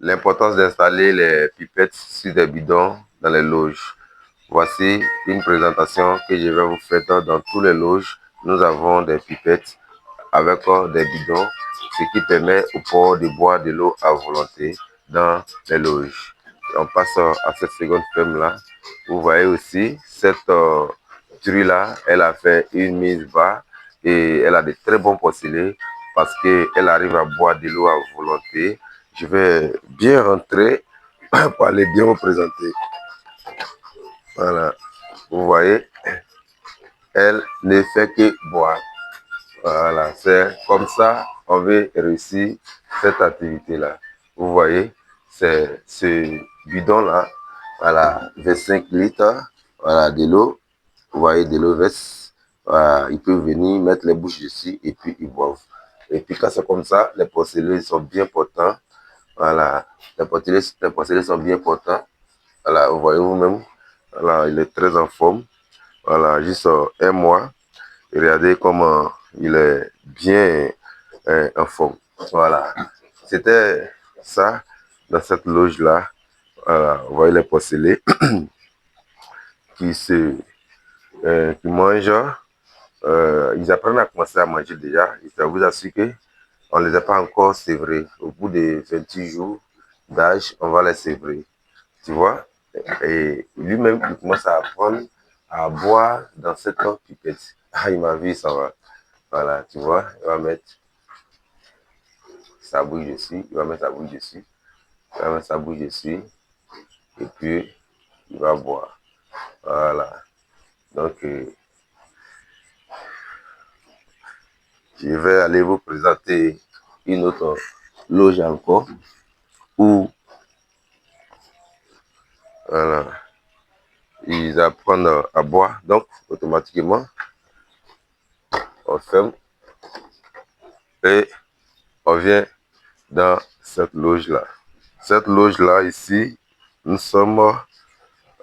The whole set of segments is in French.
L'importance d'installer les pipettes sur des bidons dans les loges. Voici une présentation que je vais vous faire dans toutes les loges. Nous avons des pipettes avec des bidons, ce qui permet au port de boire de l'eau à volonté dans les loges. On passe à cette seconde ferme là. Vous voyez aussi cette truie là, elle a fait une mise bas et elle a de très bons porcelets parce qu'elle arrive à boire de l'eau à volonté. Je vais bien rentrer pour aller bien vous présenter. Voilà, vous voyez, elle ne fait que boire. Voilà, c'est comme ça on veut réussir cette activité-là. Vous voyez, c'est ce bidon-là, voilà, 25 litres, voilà, de l'eau. Vous voyez, de l'eau veste. Voilà, ils peuvent venir mettre les bouches dessus et puis ils boivent. Et puis quand c'est comme ça, les porcelets sont bien portants. Voilà, les porcelets sont bien portants. Voilà, vous voyez vous-même. Voilà, il est très en forme. Voilà, juste un mois. Regardez comment il est bien en forme. Voilà. C'était ça dans cette loge-là. Voilà, vous voyez les porcelets qui mangent. Ils apprennent à commencer à manger déjà. Et ça vous assure qu'on ne les a pas encore sévrés. Au bout de 28 jours d'âge, on va les sévrer. Tu vois? Et lui-même, il commence à apprendre à boire dans cette pipette. Ah, il m'a vu, ça va. Voilà, tu vois, il va mettre sa bouche dessus, il va mettre sa bouche dessus, il va mettre sa bouche dessus, et puis il va boire. Voilà. Donc, je vais aller vous présenter une autre loge encore où voilà, ils apprennent à boire. Donc, automatiquement, on ferme et on vient dans cette loge-là. Cette loge-là, ici, nous sommes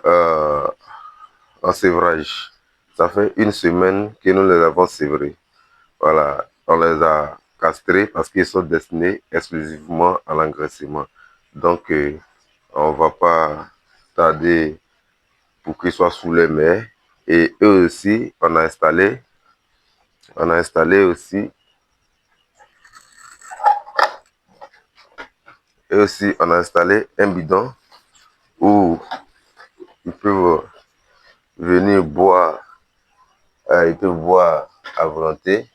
en sévrage. Ça fait une semaine que nous les avons sévrés. Voilà, on les a castrés parce qu'ils sont destinés exclusivement à l'engraissement. Donc, on ne va pas tarder pour qu'ils soient sous les mers. Et eux aussi, on a installé aussi, eux aussi, on a installé un bidon où ils peuvent venir boire, ils peuvent boire à volonté.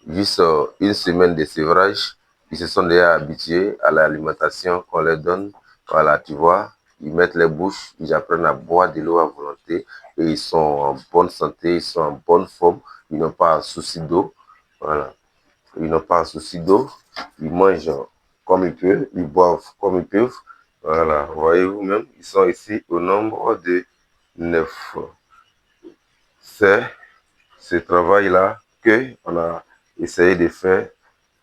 Juste une semaine de sévrage, ils se sont déjà habitués à l'alimentation qu'on leur donne. Voilà, tu vois, ils mettent les bouches, ils apprennent à boire de l'eau à volonté et ils sont en bonne santé, ils sont en bonne forme, ils n'ont pas un souci d'eau. Voilà, ils n'ont pas un souci d'eau, ils mangent comme ils peuvent, ils boivent comme ils peuvent. Voilà, voyez vous-même, ils sont ici au nombre de 9. C'est ce travail-là qu'on a essayé de faire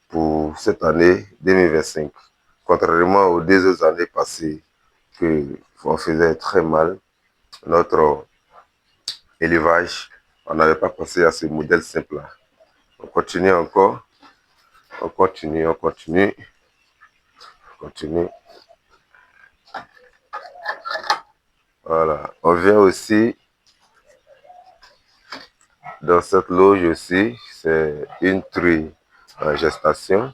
pour cette année 2025. Contrairement aux 2 autres années passées qu'on faisait très mal, notre élevage, on n'avait pas pensé à ce modèle simple-là. On continue encore, on continue, on continue, on continue. Voilà. On vient aussi dans cette loge aussi, c'est une truie en gestation.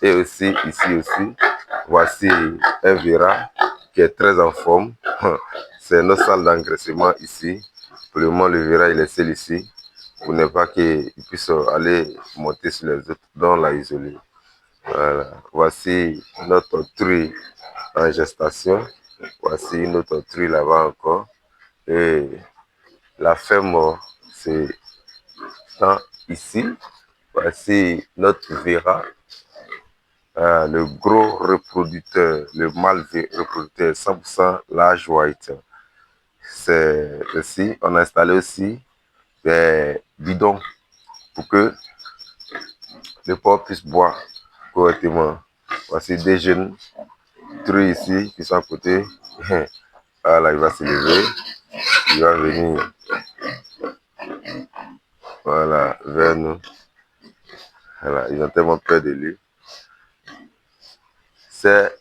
Et aussi, ici aussi, voici un Vera qui est très en forme. C'est notre salle d'engraissement ici. Pour le moment, le Vera, il est seul ici. Pour ne pas qu'il puisse aller monter sur les autres, dont l'a isolé. Voilà. Voici notre truie en gestation. Voici une autre truie là-bas encore. Et la ferme, c'est ici. Voici notre Vera. Le gros reproducteur, le mâle reproducteur 100% large white. C'est ici, on a installé aussi des bidons pour que le porc puisse boire correctement. Voici des jeunes truies ici qui sont à côté. Voilà, il va se lever, il va venir voilà, vers nous. Voilà, ils ont tellement peur de lui. C'est